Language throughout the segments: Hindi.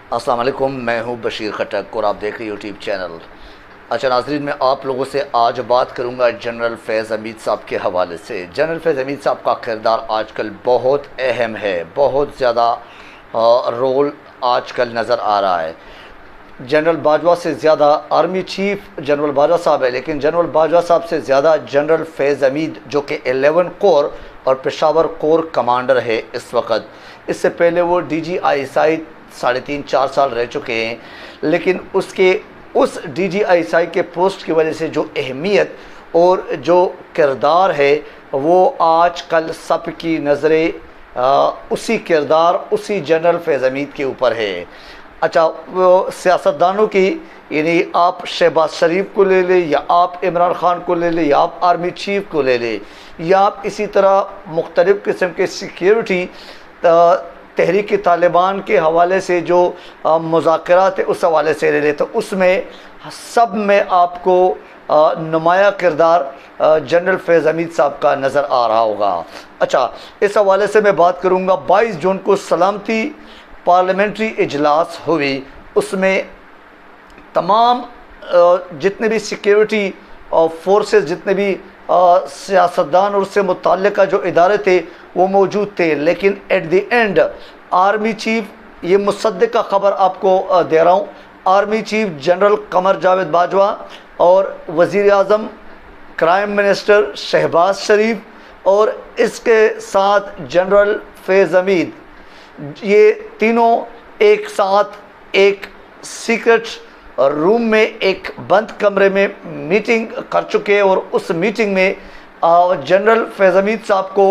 अस्सलाम वालेकुम, मैं हूं बशीर खटक और आप देख रहे हैं यूट्यूब चैनल। अच्छा नाज़रीन, मैं आप लोगों से आज बात करूंगा जनरल फैज़ हमीद साहब के हवाले से। जनरल फैज़ हमीद साहब का किरदार आजकल बहुत अहम है, बहुत ज़्यादा रोल आजकल नज़र आ रहा है। जनरल बाजवा से ज़्यादा आर्मी चीफ जनरल बाजवा साहब है, लेकिन जनरल बाजवा साहब से ज़्यादा जनरल फैज़ हमीद जो कि 11 कोर और पेशावर कोर कमांडर है इस वक्त। इससे पहले वो DGISI 3.5-4 साल रह चुके हैं, लेकिन उस DGISI के पोस्ट की वजह से जो अहमियत और जो किरदार है वो आज कल सब की नज़रें उसी किरदार उसी जनरल फैज़ हमीद के ऊपर है। अच्छा, वो सियासतदानों की, यानी आप शहबाज शरीफ को ले लें या आप इमरान ख़ान को ले लें या आप आर्मी चीफ को ले लें या आप इसी तरह मुख्तलिफ़ किस्म के सिक्योरिटी तहरीक तालिबान के हवाले से जो मुज़ाकरात है उस हवाले से ले लें, तो उसमें सब में आपको नुमाया किरदार जनरल फैज़ हमीद साहब का नज़र आ रहा होगा। अच्छा, इस हवाले से मैं बात करूँगा। 22 जून को सलामती पार्लियामेंट्री इजलास हुई, उसमें तमाम जितने भी सिक्योरिटी फोर्सेस, जितने भी सियासतदान और उससे मुताल्लिक़ जो इदारे थे वो मौजूद थे, लेकिन at the end army chief, ये मुसद्दिक़ा ख़बर आपको दे रहा हूँ, army chief general Qamar Javed Bajwa और वज़ीर आज़म क्राइम मिनिस्टर शहबाज शरीफ और इसके साथ जनरल फैज़ हमीद, ये तीनों एक साथ एक सीक्रेट रूम में एक बंद कमरे में मीटिंग कर चुके हैं और उस मीटिंग में जनरल फैज़ हमीद साहब को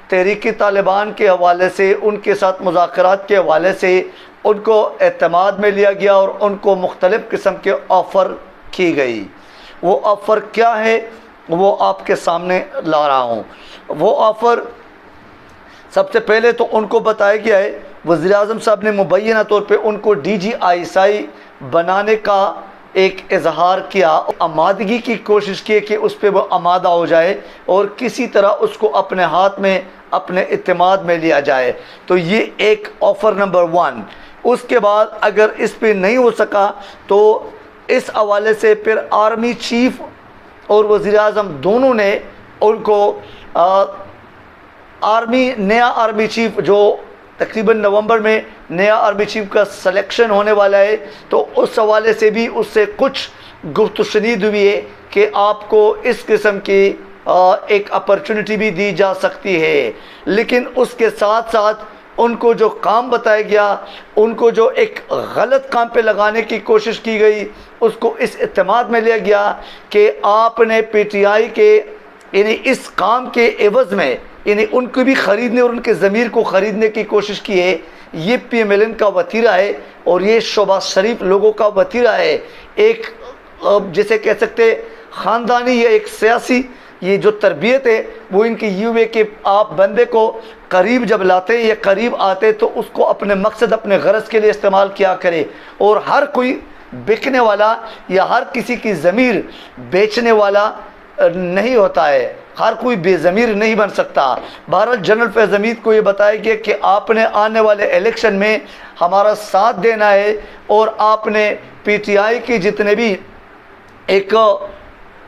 तहरीक तालिबान के हवाले से, उनके साथ मुज़ाकरात के हवाले से उनको एतमाद में लिया गया और उनको मुख्तलिफ़ किस्म के ऑफ़र की गई। वो ऑफ़र क्या है वो आपके सामने ला रहा हूँ। वो ऑफ़र सबसे पहले तो उनको बताया गया है, वज़ीर आज़म साहब ने मुबैना तौर पे उनको DGISI बनाने का एक इजहार किया, आमादगी की कोशिश की कि उस पर वो आमादा हो जाए और किसी तरह उसको अपने हाथ में, अपने इत्तेमाद में लिया जाए। तो ये एक ऑफ़र नंबर 1। उसके बाद अगर इस पे नहीं हो सका तो इस हवाले से फिर आर्मी चीफ और वज़ीर आज़म दोनों ने उनको नया आर्मी चीफ, जो तकरीबन नवंबर में नया आर्मी चीफ का सिलेक्शन होने वाला है, तो उस हवाले से भी उससे कुछ गुफ्तशनीद हुई है कि आपको इस किस्म की एक अपॉर्चुनिटी भी दी जा सकती है। लेकिन उसके साथ साथ उनको जो काम बताया गया, उनको जो एक गलत काम पे लगाने की कोशिश की गई, उसको इस इत्तेमाद में लिया गया कि आपने PTI के यानी इस काम के एवज़ में, यानी उनको भी ख़रीदने और उनके ज़मीर को ख़रीदने की कोशिश की है। ये PMLN का वतीरा है और ये शहबाज शरीफ लोगों का वतीरा है। एक जैसे कह सकते ख़ानदानी या एक सियासी ये जो तरबियत है वो इनकी यूँ है कि आप बंदे को करीब जब लाते हैं या करीब आते तो उसको अपने मकसद, अपने गरज के लिए इस्तेमाल किया करे। और हर कोई बिकने वाला या हर किसी की ज़मीर बेचने वाला नहीं होता है, हर कोई बेज़मीर नहीं बन सकता। भारत जनरल फैज़ हमीद को ये बताया गया कि आपने आने वाले इलेक्शन में हमारा साथ देना है और आपने PTI के जितने भी एक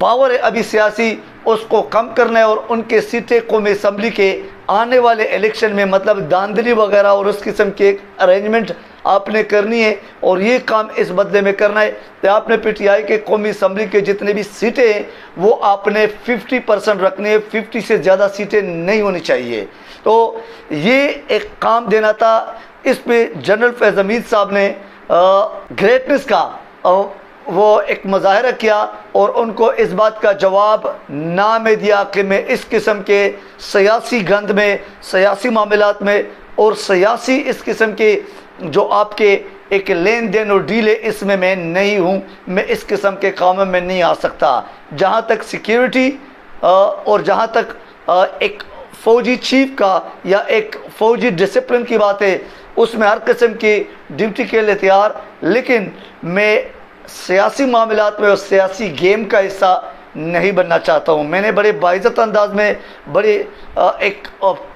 पावर है अभी सियासी, उसको कम करना है और उनके सीटें कौमी असम्बली के आने वाले इलेक्शन में, मतलब धांधली वगैरह और उस किस्म के अरेंजमेंट आपने करनी है और ये काम इस बदले में करना है। तो आपने PTI के कौमी असम्बली के जितने भी सीटें हैं वो आपने 50% रखनी है, 50 से ज़्यादा सीटें नहीं होनी चाहिए। तो ये एक काम देना था। इस पे जनरल फैज़ हमीद साहब ने ग्रेटनेस का वो एक मुजाहरा किया और उनको इस बात का जवाब ना में दिया कि मैं इस किस्म के सियासी गंद में, सियासी मामलात में और सियासी इस किस्म के जो आपके एक लेन देन और डील है इसमें मैं नहीं हूँ, मैं इस किस्म के कामों में नहीं आ सकता। जहाँ तक सिक्योरिटी और जहाँ तक एक फ़ौजी चीफ का या एक फ़ौजी डिसिप्लिन की बात है, उसमें हर किस्म की ड्यूटी के लिए तैयार, लेकिन मैं सियासी मामलात में और सियासी गेम का हिस्सा नहीं बनना चाहता हूँ। मैंने बड़े बाइज़्ज़त अंदाज में, बड़े एक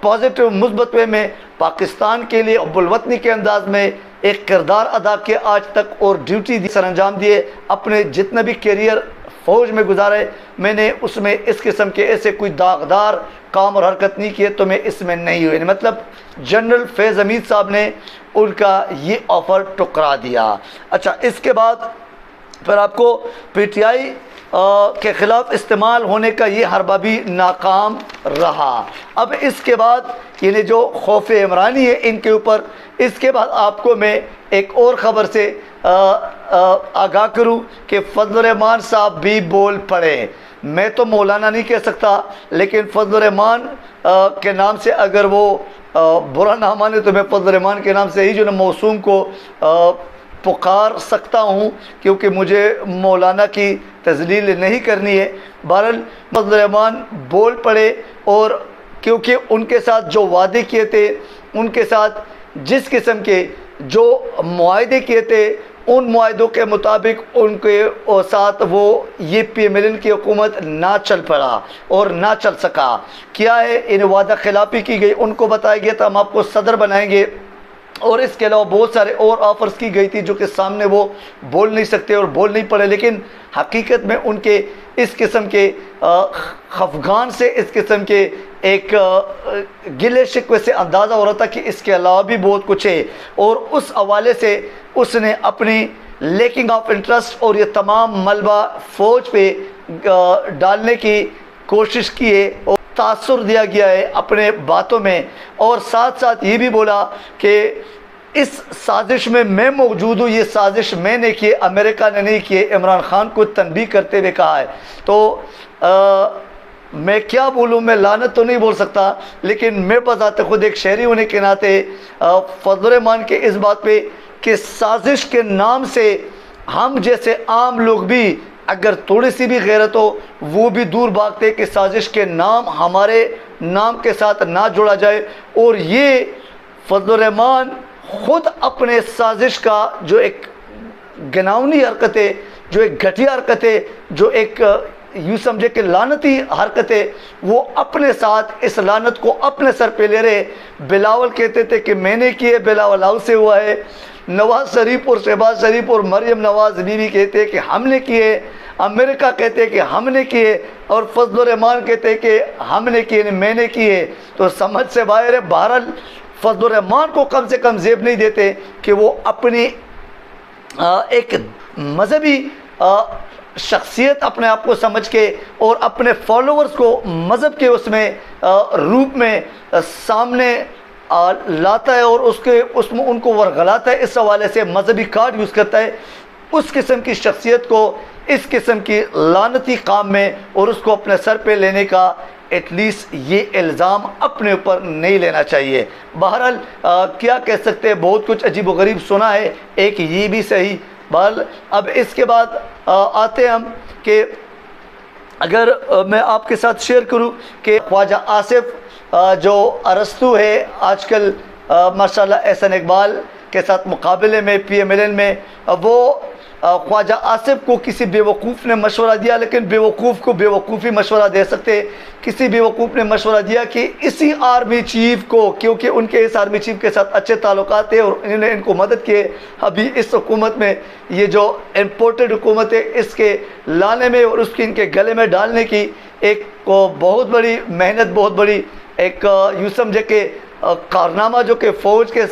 पॉजिटिव मुस्बत वे में पाकिस्तान के लिए बुलवतनी के अंदाज में एक किरदार अदा किया आज तक, और ड्यूटी सर अंजाम दिए। अपने जितने भी कैरियर फ़ौज में गुजारे, मैंने उसमें इस किस्म के ऐसे कोई दागदार काम और हरकत नहीं किए, तो मैं इसमें नहीं हुई। मतलब जनरल फैज़ हमीद साहब ने उनका ये ऑफ़र ठुकरा दिया। अच्छा, इसके बाद फिर आपको पीटीआई के ख़िलाफ़ इस्तेमाल होने का ये हरबा भी नाकाम रहा। अब इसके बाद यानी जो खौफ इमरानी है इनके ऊपर, इसके बाद आपको मैं एक और ख़बर से आगाह करूं कि फजल रहमान साहब भी बोल पड़े। मैं तो मौलाना नहीं कह सकता, लेकिन फजल रहमान के नाम से अगर वो बुरा ना माने तो मैं फजल रहमान के नाम से ही जो ना मौसूम को पुकार सकता हूँ, क्योंकि मुझे मौलाना की तजलील नहीं करनी है। बहरहाल फजल रहमान बोल पड़े, और क्योंकि उनके साथ जो वादे किए थे, उनके साथ जिस किस्म के जो मुआहदे किए थे, उन मुआहदों के मुताबिक उनके साथ वो ये PMLN की हुकूमत ना चल पड़ा और ना चल सका। क्या है, इन वादा खिलाफ़ी की गई, उनको बताया गया था हम आपको सदर बनाएंगे, और इसके अलावा बहुत सारे और ऑफ़र्स की गई थी जो कि सामने वो बोल नहीं सकते और बोल नहीं पड़े। लेकिन हकीकत में उनके इस किस्म के खफगान से, इस किस्म के एक गिले शिकवे से अंदाज़ा हो रहा था कि इसके अलावा भी बहुत कुछ है, और उस हवाले से उसने अपनी लेकिंग ऑफ इंटरेस्ट और ये तमाम मलबा फ़ौज पे डालने की कोशिश की है, और तासुर दिया गया है अपने बातों में। और साथ साथ ये भी बोला कि इस साजिश में मैं मौजूद हूँ, ये साजिश मैंने की, अमेरिका ने नहीं की, इमरान खान को तनबीह करते हुए कहा है। तो मैं क्या बोलूँ, मैं लानत तो नहीं बोल सकता, लेकिन मैं बज़ाते खुद एक शहरी होने के नाते फजल रहमान के इस बात पे कि साजिश के नाम से हम जैसे आम लोग भी अगर थोड़ी सी भी गैरत हो, वो भी दूर भागते कि साजिश के नाम हमारे नाम के साथ ना जोड़ा जाए। और ये फजल रहमान ख़ुद अपने साजिश का जो एक घिनौनी हरकत है, जो एक घटिया हरकत है, जो एक यूँ समझे कि लानती हरकत है, वो अपने साथ इस लानत को अपने सर पे ले रहे। बिलावल कहते थे कि मैंने किए, बिलावल हाउस से हुआ है। नवाज शरीफ और शहबाज शरीफ और मरियम नवाज बीवी कहते हैं कि हमने किए, अमेरिका कहते हैं कि हमने किए, और फजल रहमान कहते हैं कि हमने किए, मैंने किए। तो समझ से बाहर है। बहरहाल फजल रहमान को कम से कम जेब नहीं देते कि वो अपनी एक मजहबी शख्सियत अपने आप को समझ के और अपने फॉलोअर्स को मज़हब के उसमें रूप में सामने लाता है, और उसमें उनको वरगलाता है। इस हवाले से मजहबी कार्ड यूज़ करता है। उस किस्म की शख्सियत को इस किस्म की लानती काम में और उसको अपने सर पे लेने का एटलीस्ट ये इल्ज़ाम अपने ऊपर नहीं लेना चाहिए। बहरहाल क्या कह सकते हैं, बहुत कुछ अजीब व गरीब सुना है, एक ये भी सही। बहरहाल अब इसके बाद आते हम कि अगर मैं आपके साथ शेयर करूं कि ख्वाजा आसिफ जो अरस्तू है आजकल माशाल्लाह एहसन इकबाल के साथ मुकाबले में PMLN में, वो ख्वाजा आसिफ को किसी बेवकूफ़ ने मशवरा दिया, लेकिन बेवकूफ़ को बेवकूफ़ी मशवरा दे सकते। किसी बेवकूफ़ ने मशवरा दिया कि इसी आर्मी चीफ़ को, क्योंकि उनके इस आर्मी चीफ़ के साथ अच्छे ताल्लुकात थे और इन्होंने इनको मदद किए अभी इस हुकूमत में, ये जो इम्पोर्टेड हुकूमत है इसके लाने में और उसकी इनके गले में डालने की एक बहुत बड़ी मेहनत, बहुत बड़ी एक यूँ समझे कि कारनामा जो कि फ़ौज के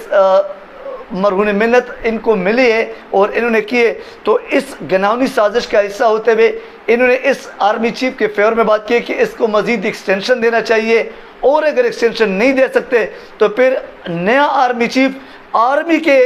मरहून मिन्नत इनको मिली है और इन्होंने किए। तो इस घिनौनी साजिश का हिस्सा होते हुए इन्होंने इस आर्मी चीफ के फेवर में बात की कि इसको मज़ीद एक्सटेंशन देना चाहिए, और अगर एक्सटेंशन नहीं दे सकते तो फिर नया आर्मी चीफ आर्मी के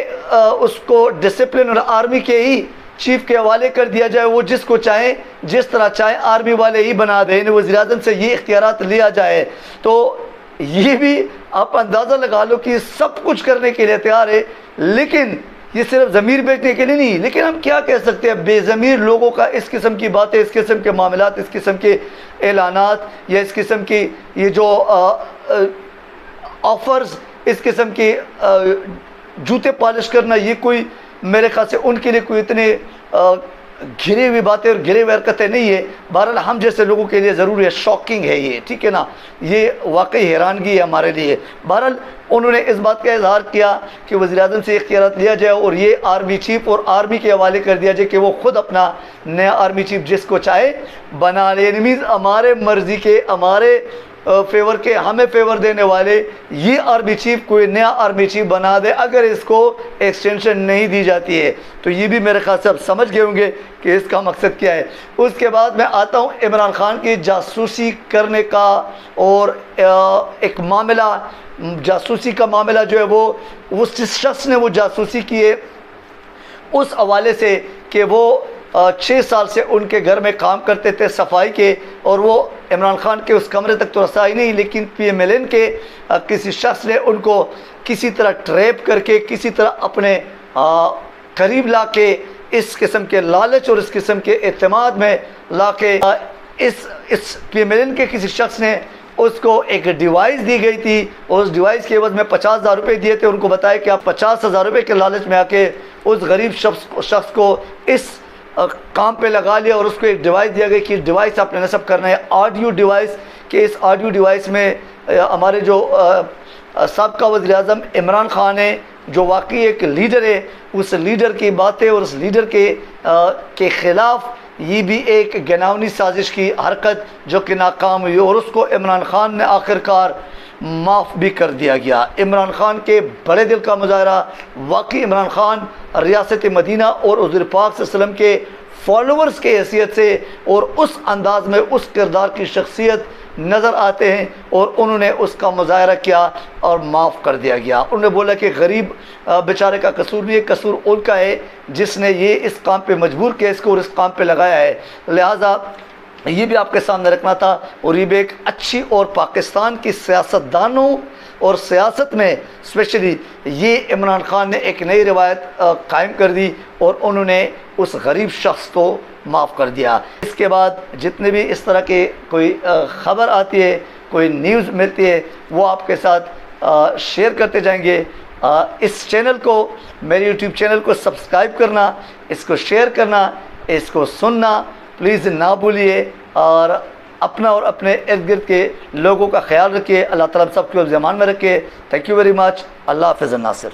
उसको डिसिप्लिन और आर्मी के ही चीफ के हवाले कर दिया जाए। वो जिसको चाहे जिस तरह चाहे आर्मी वाले ही बना दें, वज़ीर-ए-आज़म से ये इख्तियारात लिया जाए। तो ये भी आप अंदाज़ा लगा लो कि सब कुछ करने के लिए तैयार है, लेकिन ये सिर्फ ज़मीर बेचने के लिए नहीं। लेकिन हम क्या कह सकते हैं, बेज़मीर लोगों का इस किस्म की बातें, इस किस्म के मामलात, इस किस्म के ऐलानात या इस किस्म की ये जो ऑफ़र्स, इस किस्म के जूते पॉलिश करना, ये कोई मेरे ख्याल से उनके लिए कोई इतने घिरी हुई बातें और घिरी हुई हरकतें नहीं है। बहरहाल हम जैसे लोगों के लिए ज़रूरी है, शॉकिंग है ये, ठीक है ना, ये वाकई हैरानगी है हमारे लिए। बहरहाल उन्होंने इस बात का इजहार किया कि वज़ीर-ए-आज़म से इख्तियारात लिया जाए और ये आर्मी चीफ और आर्मी के हवाले कर दिया जाए कि वो ख़ुद अपना नया आर्मी चीफ जिसको चाहे बना ले। यानी मीन्स हमारे मर्ज़ी के, हमारे फेवर के, हमें फेवर देने वाले ये आर्मी चीफ कोई नया आर्मी चीफ बना दे अगर इसको एक्सटेंशन नहीं दी जाती है। तो ये भी मेरे ख्याल से अब समझ गए होंगे कि इसका मकसद क्या है। उसके बाद मैं आता हूँ इमरान खान की जासूसी करने का, और एक मामला, जासूसी का मामला जो है वो उस शख्स ने वो जासूसी की है उस हवाले से कि वो 6 साल से उनके घर में काम करते थे सफाई के, और वो इमरान खान के उस कमरे तक तो रसाई नहीं, लेकिन PMLN के किसी शख्स ने उनको किसी तरह ट्रैप करके, किसी तरह अपने करीब ला के, इस किस्म के लालच और इस किस्म के एतमाद में ला के इस PMLN के किसी शख्स ने उसको एक डिवाइस दी गई थी, और उस डिवाइस के एवज में 50,000 रुपये दिए थे। उनको बताया कि आप 50,000 रुपये के लालच में आके उस गरीब शख्स को इस काम पे लगा लिया, और उसको एक डिवाइस दिया गया कि डिवाइस आपने नस्ब करना है ऑडियो डिवाइस, कि इस ऑडियो डिवाइस में हमारे जो साबका वज़ीर-ए-आज़म इमरान खान है, जो वाकई एक लीडर है, उस लीडर की बातें और उस लीडर के ख़िलाफ़ ये भी एक घिनौनी साजिश की हरकत जो कि नाकाम हुई, और उसको इमरान खान ने आखिरकार माफ़ भी कर दिया गया। इमरान खान के बड़े दिल का मुजाहरा, वाकई इमरान खान रियासत मदीना और हुज़ूर पाक सल्लल्लाहु अलैहि वसल्लम के फॉलोअर्स के हैसियत से और उस अंदाज में, उस किरदार की शख्सियत नज़र आते हैं, और उन्होंने उसका मुजाहरा किया और माफ़ कर दिया गया। उन्होंने बोला कि गरीब बेचारे का कसूर नहीं है, कसूर उनका है जिसने ये इस काम पे मजबूर किया, इसको और इस काम पे लगाया है। लिहाजा ये भी आपके सामने रखना था, और ये भी एक अच्छी, और पाकिस्तान की सियासतदानों और सियासत में स्पेशली ये इमरान खान ने एक नई रिवायत कायम कर दी, और उन्होंने उस गरीब शख्स को माफ़ कर दिया। इसके बाद जितने भी इस तरह के कोई ख़बर आती है, कोई न्यूज़ मिलती है, वो आपके साथ शेयर करते जाएंगे। इस चैनल को, मेरे YouTube चैनल को सब्सक्राइब करना, इसको शेयर करना, इसको सुनना प्लीज़ ना भूलिए, और अपना और अपने इर्द गिर्द के लोगों का ख्याल रखिए। अल्लाह ताला सबको ज़मान में रखे। Thank you very much. अल्लाह हाफ़िज़ नासिर।